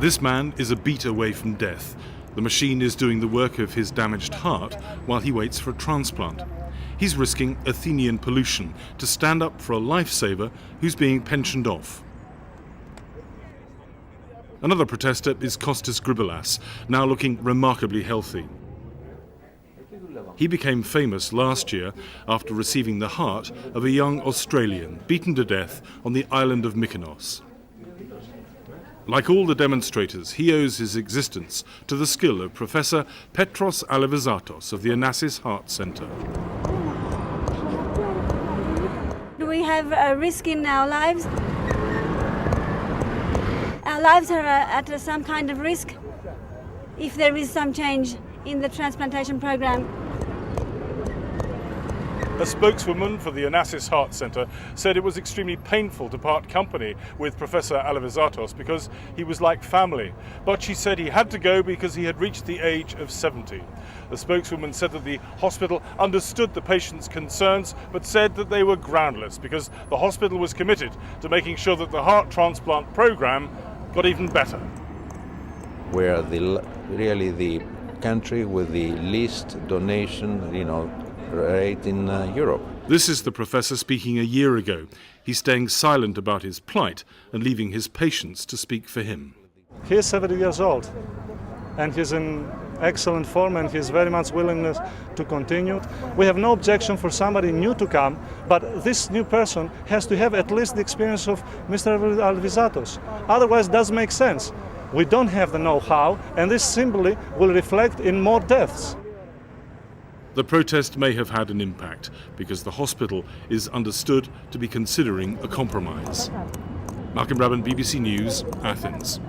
This man is a beat away from death. The machine is doing the work of his damaged heart while he waits for a transplant. He's risking Athenian pollution to stand up for a lifesaver who's being pensioned off. Another protester is Kostas Gribilas, now looking remarkably healthy. He became famous last year after receiving the heart of a young Australian beaten to death on the island of Mykonos. Like all the demonstrators, he owes his existence to the skill of Professor Petros Alivazatos of the Onassis Heart Centre. Do we have a risk in our lives? Our lives are at some kind of risk if there is some change in the transplantation program. A spokeswoman for the Onassis Heart Centre said it was extremely painful to part company with Professor Alivazatos because he was like family. But she said he had to go because he had reached the age of 70. The spokeswoman said that the hospital understood the patient's concerns but said that they were groundless because the hospital was committed to making sure that the heart transplant programme got even better. We're really the country with the least donation, rate in Europe. This is the professor speaking a year ago. He's staying silent about his plight and leaving his patients to speak for him. He's 70 years old and he's in excellent form and he's very much willingness to continue. We have no objection for somebody new to come, but this new person has to have at least the experience of Mr. Alivazatos. Otherwise, it doesn't make sense. We don't have the know-how, and this simply will reflect in more deaths. The protest may have had an impact because the hospital is understood to be considering a compromise. Malcolm Brabant, BBC News, Athens.